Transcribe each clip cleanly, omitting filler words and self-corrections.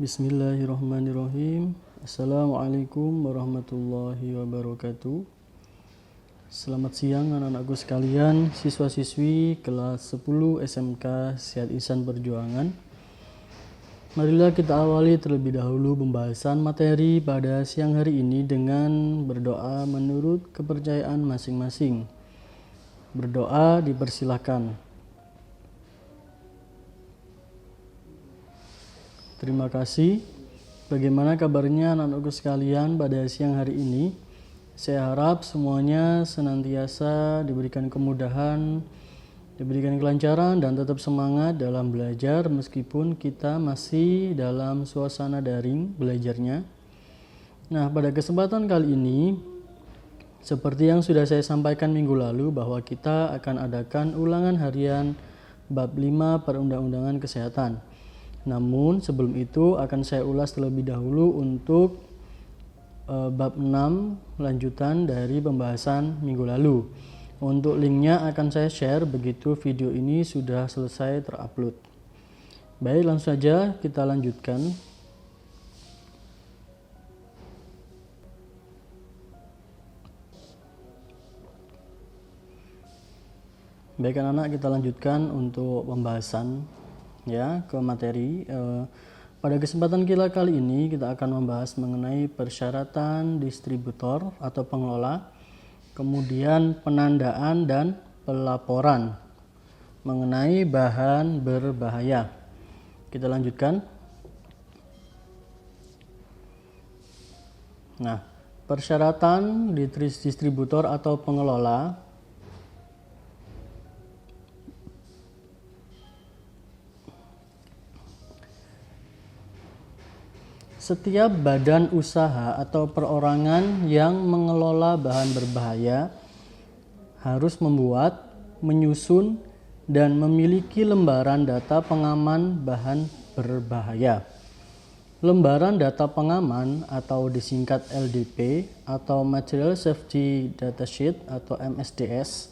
Bismillahirrahmanirrahim. Assalamualaikum warahmatullahi wabarakatuh. Selamat siang anak-anakku sekalian, siswa-siswi kelas 10 SMK Syed Ihsan Perjuangan. Marilah kita awali terlebih dahulu pembahasan materi pada siang hari ini dengan berdoa menurut kepercayaan masing-masing. Berdoa dipersilahkan. Terima kasih. Bagaimana kabarnya anak-anakku sekalian pada siang hari ini? Saya harap semuanya senantiasa diberikan kemudahan, diberikan kelancaran dan tetap semangat dalam belajar meskipun kita masih dalam suasana daring belajarnya. Nah, pada kesempatan kali ini, seperti yang sudah saya sampaikan minggu lalu bahwa kita akan adakan ulangan harian bab 5 Perundang-undangan Kesehatan. Namun sebelum itu akan saya ulas terlebih dahulu untuk bab 6 lanjutan dari pembahasan minggu lalu. Untuk linknya akan saya share begitu video ini sudah selesai terupload. Baik, langsung saja kita lanjutkan. Baik anak-anak, kita lanjutkan untuk pembahasan ya ke materi. Pada kesempatan kita kali ini kita akan membahas mengenai persyaratan distributor atau pengelola, kemudian penandaan dan pelaporan mengenai bahan berbahaya. Kita lanjutkan. Nah, persyaratan distributor atau pengelola setiap badan usaha atau perorangan yang mengelola bahan berbahaya harus membuat, menyusun, dan memiliki lembaran data pengaman bahan berbahaya. Lembaran data pengaman atau disingkat LDP atau Material Safety Data Sheet atau MSDS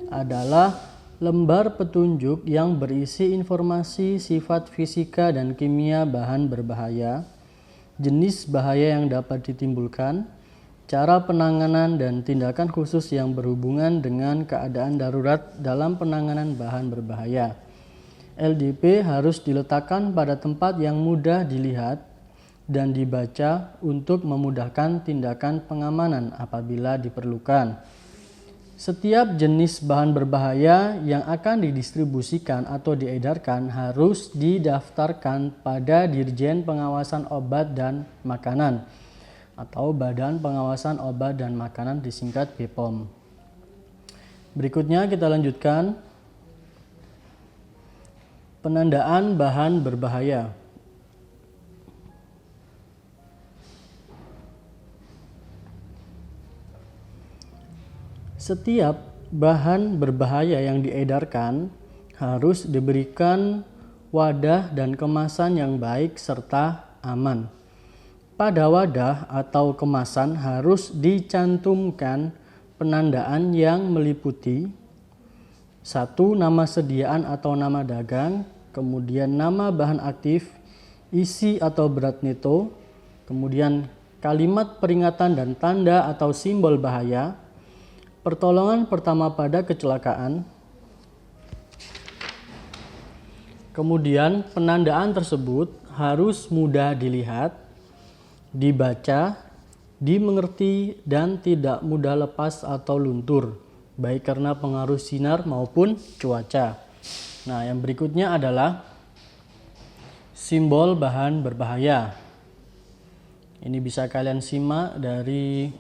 adalah lembar petunjuk yang berisi informasi sifat fisika dan kimia bahan berbahaya, jenis bahaya yang dapat ditimbulkan, cara penanganan dan tindakan khusus yang berhubungan dengan keadaan darurat dalam penanganan bahan berbahaya. LDP harus diletakkan pada tempat yang mudah dilihat dan dibaca untuk memudahkan tindakan pengamanan apabila diperlukan. Setiap jenis bahan berbahaya yang akan didistribusikan atau diedarkan harus didaftarkan pada Dirjen Pengawasan Obat dan Makanan atau Badan Pengawasan Obat dan Makanan disingkat BPOM. Berikutnya kita lanjutkan. Penandaan bahan berbahaya. Setiap bahan berbahaya yang diedarkan harus diberikan wadah dan kemasan yang baik serta aman. Pada wadah atau kemasan harus dicantumkan penandaan yang meliputi 1. Nama sediaan atau nama dagang, kemudian nama bahan aktif, isi atau berat neto, kemudian kalimat peringatan dan tanda atau simbol bahaya, pertolongan pertama pada kecelakaan. Kemudian penandaan tersebut harus mudah dilihat, dibaca, dimengerti, dan tidak mudah lepas atau luntur, baik karena pengaruh sinar maupun cuaca. Nah, yang berikutnya adalah simbol bahan berbahaya. Ini bisa kalian simak dari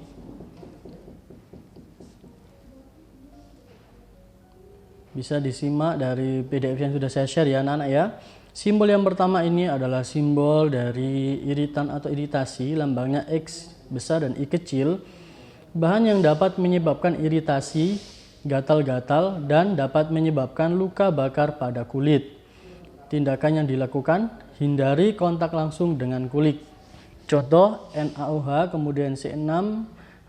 PDF yang sudah saya share ya anak-anak ya. Simbol yang pertama ini adalah simbol dari iritan atau iritasi, lambangnya X besar dan I kecil. Bahan yang dapat menyebabkan iritasi, gatal-gatal, dan dapat menyebabkan luka bakar pada kulit. Tindakan yang dilakukan, hindari kontak langsung dengan kulit. Contoh NaOH, kemudian C6,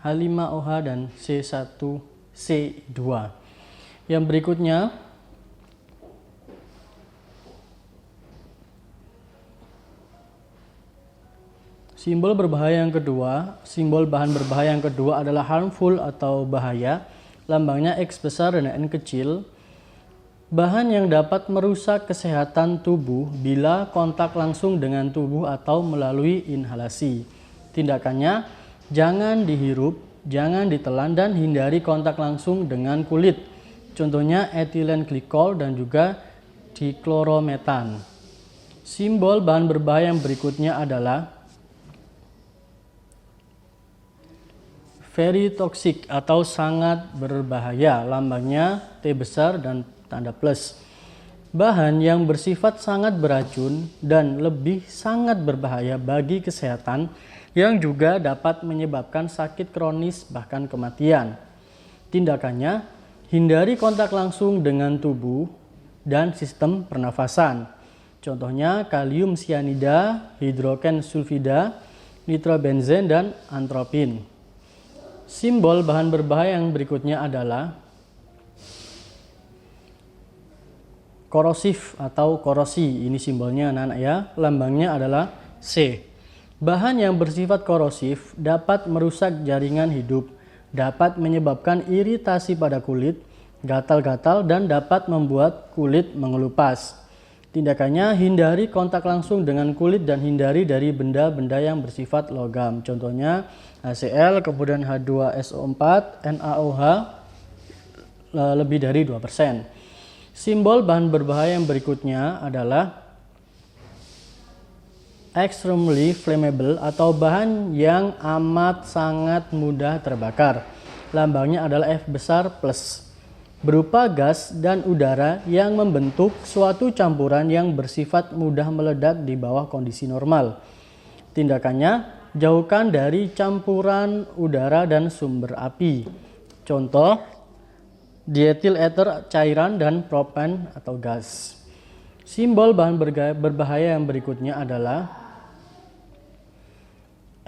H5OH, dan C1C2. Yang berikutnya Simbol berbahaya yang kedua, simbol bahan berbahaya yang kedua adalah harmful atau bahaya. Lambangnya X besar dan N kecil. Bahan yang dapat merusak kesehatan tubuh bila kontak langsung dengan tubuh atau melalui inhalasi. Tindakannya, jangan dihirup, jangan ditelan, dan hindari kontak langsung dengan kulit. Contohnya etilen glikol dan juga diklorometan. Simbol bahan berbahaya yang berikutnya adalah very toxic atau sangat berbahaya. Lambangnya T besar dan tanda plus. Bahan yang bersifat sangat beracun dan lebih sangat berbahaya bagi kesehatan yang juga dapat menyebabkan sakit kronis bahkan kematian. Tindakannya, hindari kontak langsung dengan tubuh dan sistem pernafasan. Contohnya kalium sianida, hidrogen sulfida, nitrobenzen, dan antropin. Simbol bahan berbahaya yang berikutnya adalah korosif atau korosi. Ini simbolnya anak-anak ya. Lambangnya adalah C. Bahan yang bersifat korosif dapat merusak jaringan hidup, dapat menyebabkan iritasi pada kulit, gatal-gatal, dan dapat membuat kulit mengelupas. Tindakannya, hindari kontak langsung dengan kulit dan hindari dari benda-benda yang bersifat logam. Contohnya HCl, kemudian H2SO4, NaOH lebih dari 2%. Simbol bahan berbahaya yang berikutnya adalah extremely flammable atau bahan yang amat sangat mudah terbakar. Lambangnya adalah F besar plus. Berupa gas dan udara yang membentuk suatu campuran yang bersifat mudah meledak di bawah kondisi normal. Tindakannya, jauhkan dari campuran udara dan sumber api. Contoh, dietil ether cairan dan propan atau gas. Simbol bahan berbahaya yang berikutnya adalah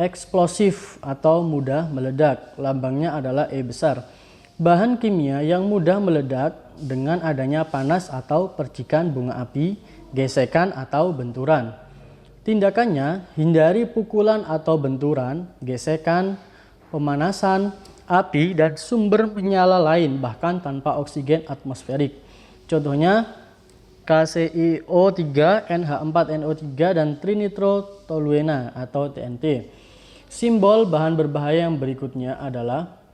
eksplosif atau mudah meledak. Lambangnya adalah E besar. Bahan kimia yang mudah meledak dengan adanya panas atau percikan bunga api, gesekan atau benturan. Tindakannya, hindari pukulan atau benturan, gesekan, pemanasan, api, dan sumber penyala lain bahkan tanpa oksigen atmosferik. Contohnya KCiO3, NH4NO3, dan trinitrotoluena atau TNT. Simbol bahan berbahaya yang berikutnya adalah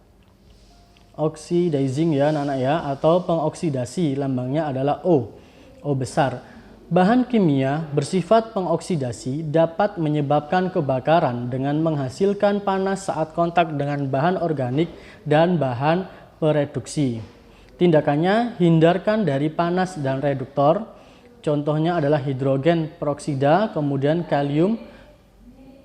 oxidizing ya anak-anak ya, atau pengoksidasi. Lambangnya adalah O besar. Bahan kimia bersifat pengoksidasi dapat menyebabkan kebakaran dengan menghasilkan panas saat kontak dengan bahan organik dan bahan pereduksi. Tindakannya, hindarkan dari panas dan reduktor. Contohnya adalah hidrogen peroksida, kemudian kalium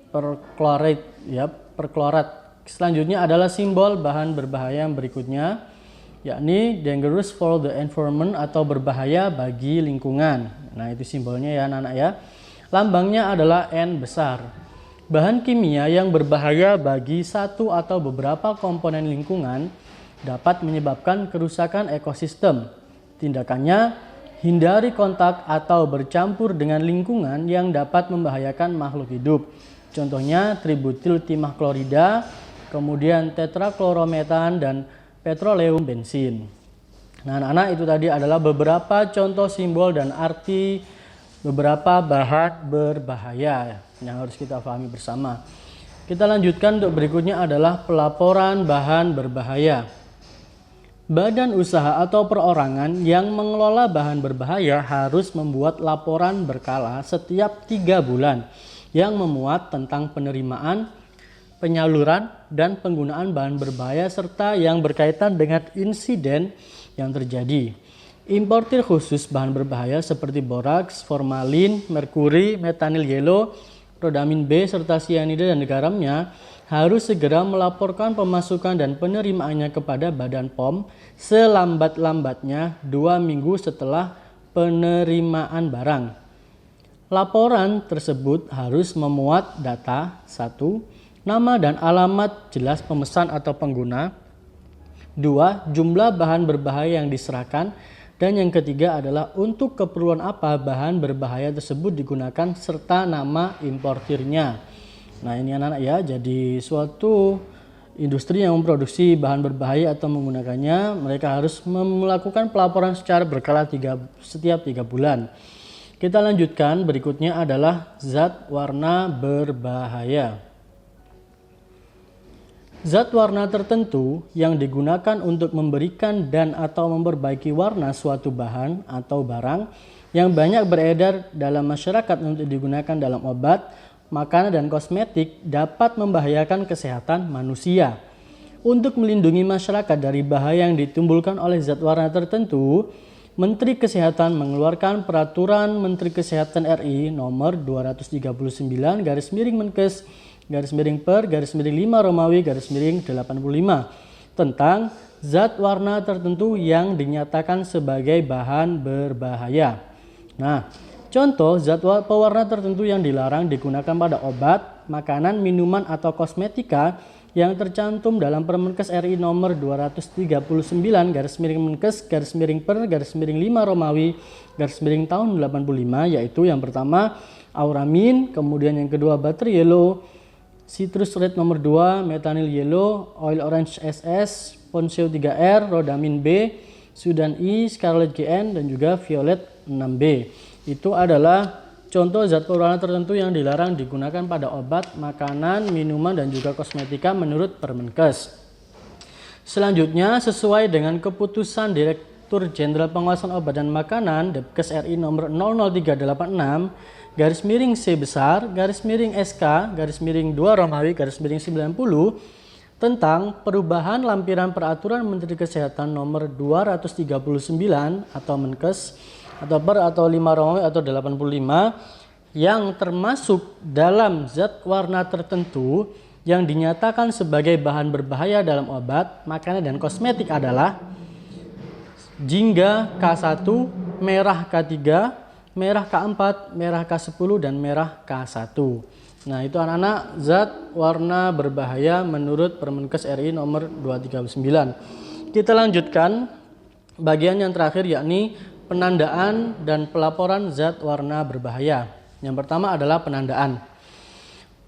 perklorat ya, perklorat. Selanjutnya adalah simbol bahan berbahaya yang berikutnya, yakni dangerous for the environment atau berbahaya bagi lingkungan. Nah, itu simbolnya ya anak-anak ya. Lambangnya adalah N besar. Bahan kimia yang berbahaya bagi satu atau beberapa komponen lingkungan dapat menyebabkan kerusakan ekosistem. Tindakannya, hindari kontak atau bercampur dengan lingkungan yang dapat membahayakan makhluk hidup. Contohnya tributil timah klorida, kemudian tetraklorometan, dan petroleum bensin. Nah anak-anak, itu tadi adalah beberapa contoh simbol dan arti beberapa bahan berbahaya yang harus kita pahami bersama. Kita lanjutkan untuk berikutnya adalah pelaporan bahan berbahaya. Badan usaha atau perorangan yang mengelola bahan berbahaya harus membuat laporan berkala setiap 3 bulan yang memuat tentang penerimaan, penyaluran, dan penggunaan bahan berbahaya serta yang berkaitan dengan insiden yang terjadi. Importir khusus bahan berbahaya seperti boraks, formalin, merkuri, metanil yellow, rodamin B, serta sianida dan garamnya harus segera melaporkan pemasukan dan penerimaannya kepada Badan POM selambat-lambatnya 2 minggu setelah penerimaan barang. Laporan tersebut harus memuat data 1. Nama dan alamat jelas pemesan atau pengguna. 2. Jumlah bahan berbahaya yang diserahkan. Dan yang ketiga adalah untuk keperluan apa bahan berbahaya tersebut digunakan serta nama importirnya. Nah ini anak-anak ya, jadi suatu industri yang memproduksi bahan berbahaya atau menggunakannya, mereka harus melakukan pelaporan secara berkala setiap 3 bulan. Kita lanjutkan, berikutnya adalah zat warna berbahaya. Zat warna tertentu yang digunakan untuk memberikan dan atau memperbaiki warna suatu bahan atau barang yang banyak beredar dalam masyarakat untuk digunakan dalam obat, makanan, dan kosmetik dapat membahayakan kesehatan manusia. Untuk melindungi masyarakat dari bahaya yang ditimbulkan oleh zat warna tertentu, Menteri Kesehatan mengeluarkan Peraturan Menteri Kesehatan RI nomor 239/Menkes /Per/5 tentang zat warna tertentu yang dinyatakan sebagai bahan berbahaya. Nah, contoh zat pewarna tertentu yang dilarang digunakan pada obat, makanan, minuman, atau kosmetika yang tercantum dalam Permenkes RI nomor 239/Menkes/Per/5 yaitu yang pertama auramin, kemudian yang kedua baterai yellow, citrus red nomor 2, metanyl yellow, oil orange SS, ponseo 3R, rodamin B, sudan I, scarlet GN, dan juga violet 6B. Itu adalah contoh zat pewarna tertentu yang dilarang digunakan pada obat, makanan, minuman, dan juga kosmetika menurut Permenkes. Selanjutnya, sesuai dengan keputusan Direktur Jenderal Pengawasan Obat dan Makanan Depkes RI nomor 00386/SK/2-SK/2-90 tentang perubahan lampiran Peraturan Menteri Kesehatan nomor 239 atau Menkes atau Per atau 5 Romawi atau 85 yang termasuk dalam zat warna tertentu yang dinyatakan sebagai bahan berbahaya dalam obat, makanan, dan kosmetik adalah jingga K1, merah K3, merah K4, merah K10, dan merah K1. Nah, itu anak-anak zat warna berbahaya menurut Permenkes RI nomor 239. Kita lanjutkan bagian yang terakhir, yakni penandaan dan pelaporan zat warna berbahaya. Yang pertama adalah penandaan.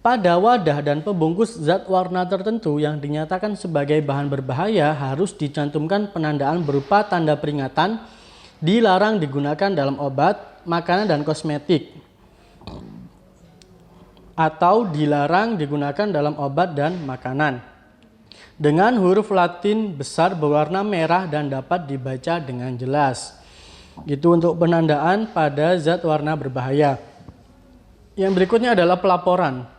Pada wadah dan pembungkus zat warna tertentu yang dinyatakan sebagai bahan berbahaya harus dicantumkan penandaan berupa tanda peringatan dilarang digunakan dalam obat, makanan, dan kosmetik, atau dilarang digunakan dalam obat dan makanan, dengan huruf Latin besar berwarna merah dan dapat dibaca dengan jelas. Itu untuk penandaan pada zat warna berbahaya. Yang berikutnya adalah pelaporan.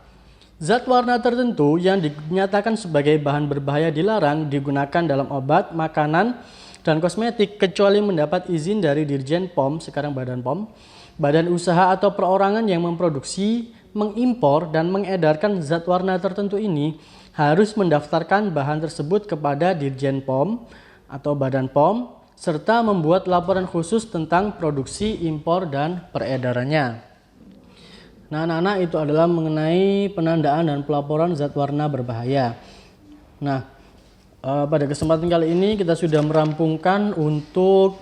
Zat warna tertentu yang dinyatakan sebagai bahan berbahaya dilarang digunakan dalam obat, makanan, dan kosmetik kecuali mendapat izin dari Dirjen POM, sekarang Badan POM, badan usaha atau perorangan yang memproduksi, mengimpor, dan mengedarkan zat warna tertentu ini harus mendaftarkan bahan tersebut kepada Dirjen POM atau Badan POM, serta membuat laporan khusus tentang produksi, impor, dan peredarannya. Nah, anak-anak, itu adalah mengenai penandaan dan pelaporan zat warna berbahaya. Nah, pada kesempatan kali ini kita sudah merampungkan untuk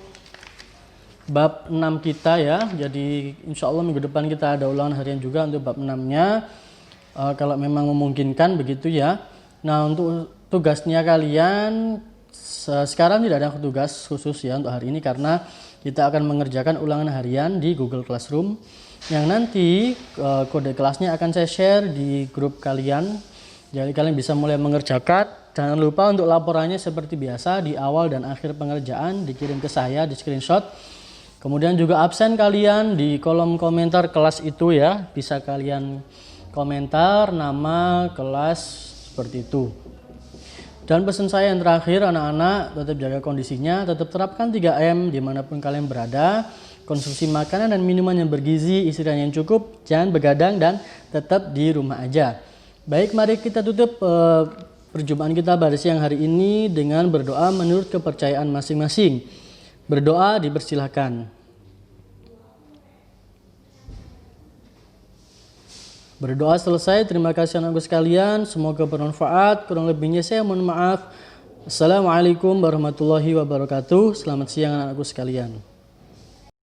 bab 6 kita ya. Jadi insya Allah minggu depan kita ada ulangan harian juga untuk bab 6-nya. Kalau memang memungkinkan begitu ya. Nah, untuk tugasnya kalian sekarang tidak ada tugas khusus ya untuk hari ini, karena kita akan mengerjakan ulangan harian di Google Classroom yang nanti kode kelasnya akan saya share di grup kalian. Jadi kalian bisa mulai mengerjakan. Jangan lupa untuk laporannya seperti biasa di awal dan akhir pengerjaan dikirim ke saya di screenshot. Kemudian juga absen kalian di kolom komentar kelas itu ya. Bisa kalian komentar nama kelas seperti itu. Dan pesan saya yang terakhir, anak-anak tetap jaga kondisinya, tetap terapkan 3M dimanapun kalian berada. Konsumsi makanan dan minuman yang bergizi, istirahat yang cukup, jangan begadang, dan tetap di rumah aja. Baik, mari kita tutup perjumpaan kita pada siang hari ini dengan berdoa menurut kepercayaan masing-masing. Berdoa dipersilahkan. Berdoa selesai. Terima kasih anak-anakku sekalian. Semoga bermanfaat. Kurang lebihnya saya mohon maaf. Assalamualaikum warahmatullahi wabarakatuh. Selamat siang anak-anakku sekalian.